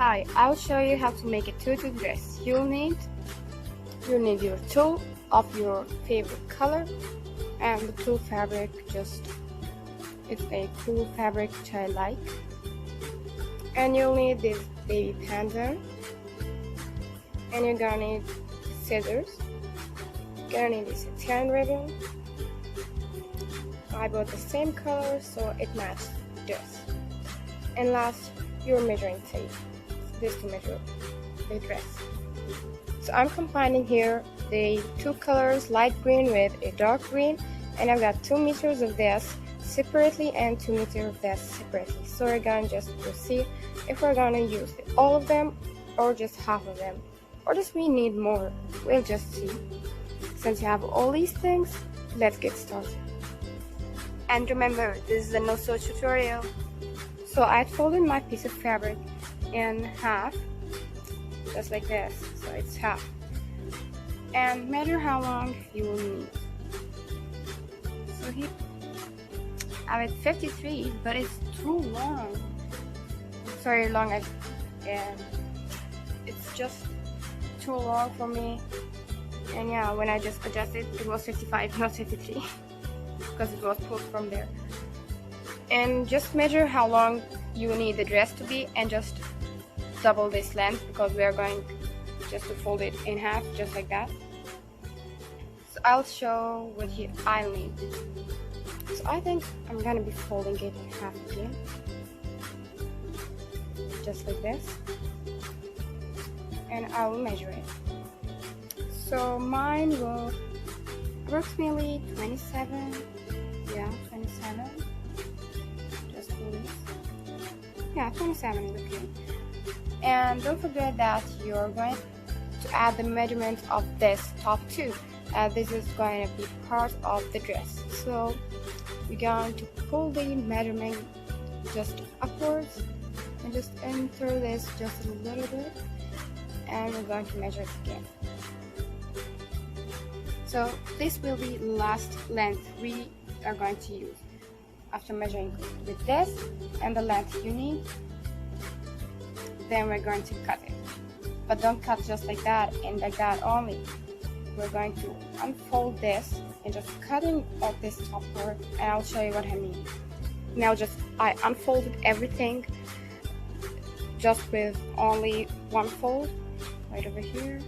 Hi, I'll show you how to make a tutu dress. You'll need your tulle of your favorite color and the tulle fabric. It's a cool fabric which I like. And you'll need this baby panda, and you're gonna need scissors. You're gonna need this tan ribbon. I bought the same color so it matched the dress. And last, your measuring tape. This to measure the dress. So I'm combining here the two colors, light green with a dark green, and I've got 2 meters of this separately and 2 meters of this separately. So we're gonna just see if we're gonna use all of them or just half of them, or does we need more. We'll just see. Since you have all these things, let's get started. And remember, this is a no-sew tutorial. So I folded my piece of fabric in half, just like this, so it's half, and measure how long you will need. So here I have 53, but it's too long. It's very long, and it's just too long for me. And yeah, when I just adjusted, it was 55, not 53, because it was pulled from there. And just measure how long you need the dress to be, and just double this length, because we are going just to fold it in half, just like that. So I'll show what I'll need. So I think I'm gonna be folding it in half again, just like this, and I will measure it. So mine will approximately 27, yeah, 27, just do this, yeah, 27 is okay. And don't forget that you're going to add the measurement of this top too. This is going to be part of the dress. So we're going to pull the measurement just upwards and just enter this just a little bit, and we're going to measure it again. So this will be last length we are going to use. After measuring with this and the length you need, then we're going to cut it. But don't cut just like that and like that only. We're going to unfold this and just cutting off this top part, and I'll show you what I mean. Now I unfolded everything just with only one fold, right over here.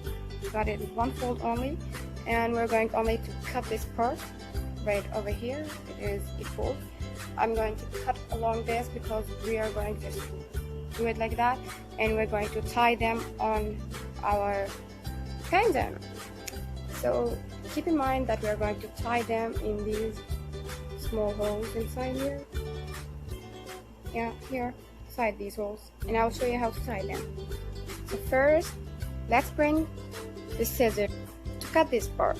Got it with one fold only, and we're going only to cut this part right over here. It is a fold. I'm going to cut along this because we are going to do it like that, and we're going to tie them on our pendant. So keep in mind that we're going to tie them in these small holes inside here. Yeah, here, inside these holes, and I'll show you how to tie them. So first, let's bring the scissors to cut this part.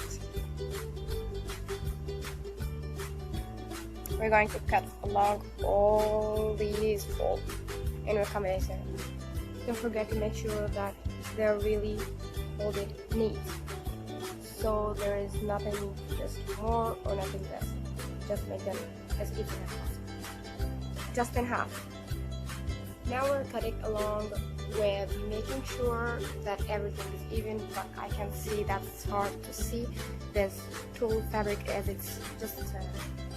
We're going to cut along all these folds in a combination. Don't forget to make sure that they're really folded neat, so there is nothing just more or nothing less. Just make them as even as possible, just in half. Now we're cutting along with making sure that everything is even, but I can see that it's hard to see this tulle fabric as it's just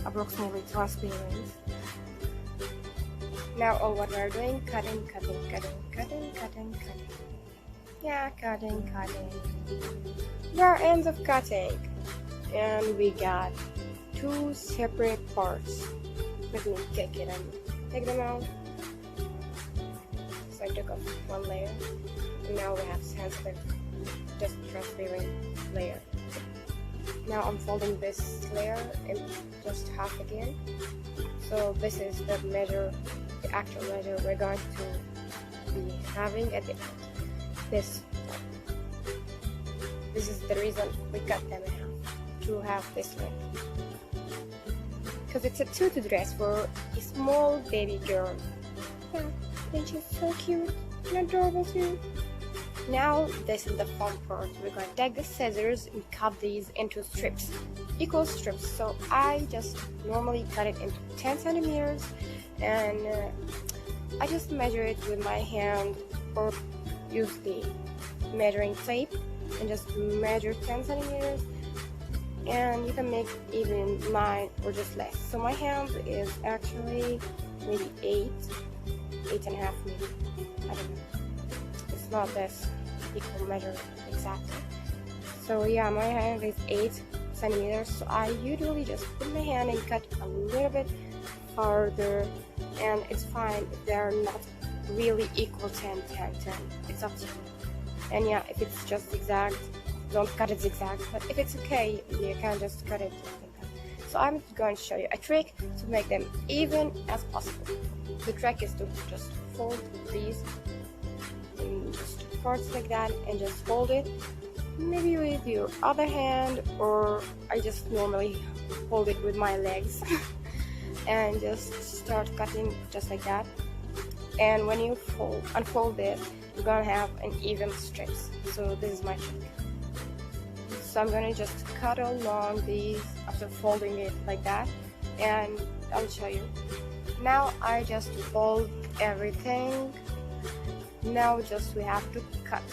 approximately transparent. Now all what we're doing, cutting. Yeah, cutting. There are ends of cutting, and we got 2 separate parts. Let me take it and take them out. So I took off one layer, and now we have sensitive, just transparent layer. Now I'm folding this layer in just half again. So this is the measure, the actual measure we're going to be having at the end. This is the reason we cut them in half, to have this length, because it's a tutu dress for a small baby girl. Yeah, and she's so cute and adorable too. Now this is the fun part. We're going to take the scissors and cut these into strips, equal strips. So I just normally cut it into 10 centimeters, and I just measure it with my hand or use the measuring tape and just measure 10 centimeters, and you can make even 9 or just less. So my hand is actually maybe 8.5 maybe, I don't know, it's not this equal measure exactly. So yeah, my hand is 8 centimeters, so I usually just put my hand and cut a little bit farther, and it's fine if they're not really equal 10, it's up to you. And yeah, if it's just zigzag, don't cut it zigzag, but if it's okay, you can just cut it like that. So I'm going to show you a trick to make them even as possible. The trick is to just fold these in just parts like that and just fold it, maybe with your other hand, or I just normally hold it with my legs and just start cutting just like that. And when you unfold it, you're gonna have an even strips. So this is my trick. So I'm gonna just cut along these after folding it like that, and I'll show you. Now I just fold everything. Now just we have to cut.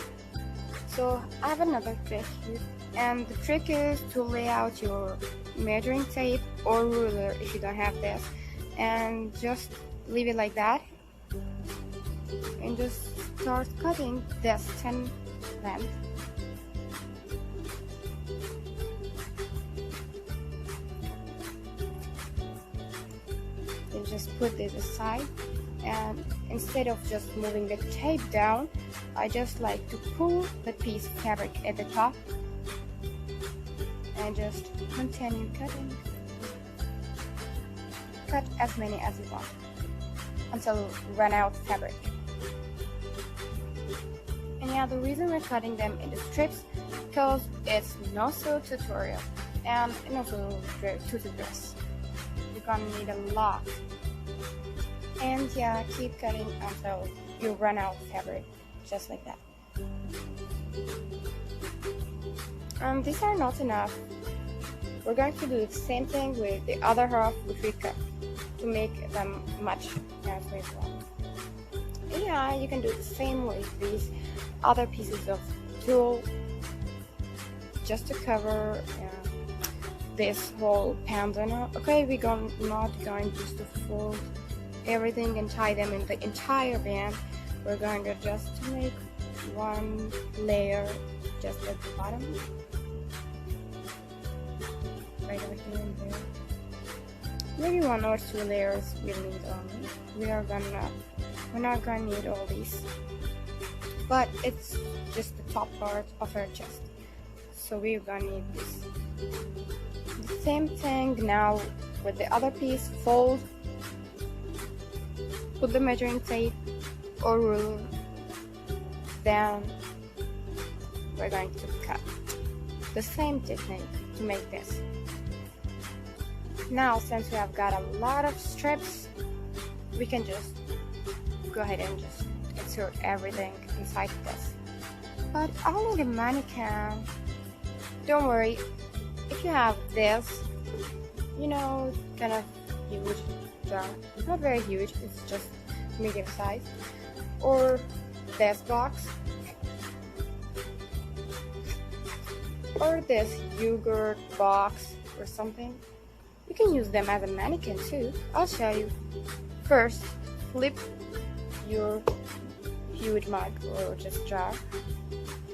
So I have another trick here, and the trick is to lay out your measuring tape or ruler if you don't have this, and just leave it like that, and just start cutting this 10 length. And just put this aside, and instead of just moving the tape down, I just like to pull the piece of fabric at the top and just continue cutting. Cut as many as you want until you run out of fabric. And yeah, the reason we're cutting them into strips because it's not so tutorial and also tutu dress. You're gonna need a lot. And yeah, keep cutting until you run out of fabric, just like that. These are not enough. We're going to do the same thing with the other half which we cut to make them match nicely as well. Yeah, you can do the same with these other pieces of tulle just to cover this whole bandana. Okay, we're not going just to fold everything and tie them in the entire band. We're going to just make one layer just at the bottom, right over here and there. Maybe 1 or 2 layers we'll need only. We're not gonna need all these, but it's just the top part of our chest, so we're gonna need this. The same thing now with the other piece. Fold, put the measuring tape or ruler, then we're going to cut. The same technique to make this. Now, since we have got a lot of strips, we can just go ahead and just insert everything inside this. But I'll need a mannequin. Don't worry, if you have this, you know, kind of huge jar, not very huge, it's just medium size, or this box, or this yogurt box or something, you can use them as a mannequin too. I'll show you. First, flip your huge mug or just jar,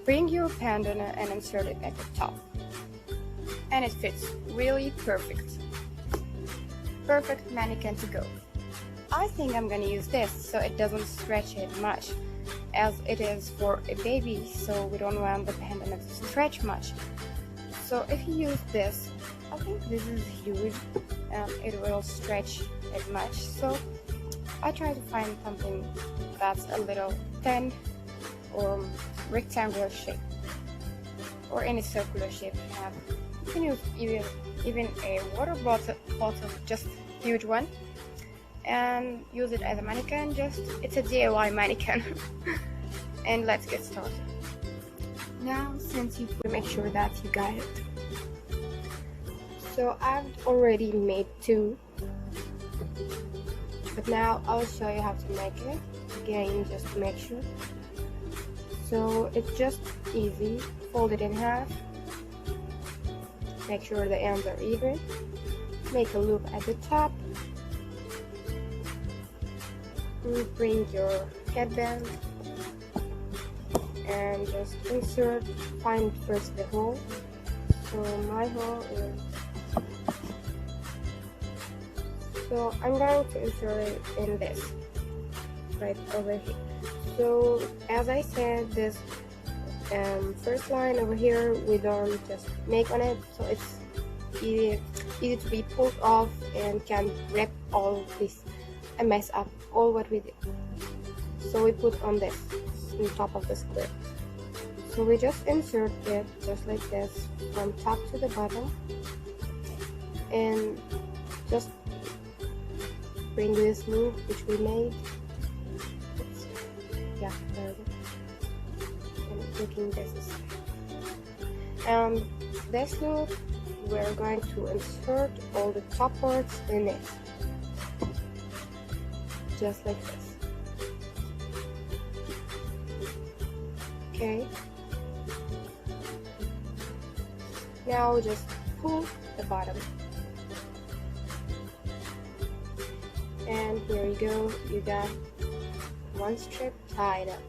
bring your bandana and insert it at the top, and it fits really perfect. Perfect mannequin to go. I think I'm gonna use this so it doesn't stretch it much, as it is for a baby, so we don't want the bandana to stretch much. So if you use this, I think this is huge and it will stretch it much, so I try to find something that's a little thin or rectangular shape, or any circular shape you have. You can use even a water bottle, just huge one, and use it as a mannequin. It's a DIY mannequin. And let's get started. Now, since you make sure that you got it. So I've already made 2, but now I'll show you how to make it again, just to make sure. So it's just easy. Fold it in half. Make sure the ends are even. Make a loop at the top. Bring your headband and just insert. Find first the hole. So my hole is. So I'm going to insert it in this, right over here. So as I said, this first line over here, we don't just make on it, so it's easy to be pulled off and can wrap all this and mess up all what we did. So we put on this on top of the square. So we just insert it just like this from top to the bottom and just bring this loop which we made. Yeah, there we go. And taking this aside. This loop, we're going to insert all the top parts in it. Just like this. Okay. Now just pull the bottom. And here you go, you got one strip tied up.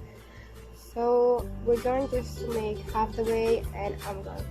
So we're going just to make half the way, and I'm going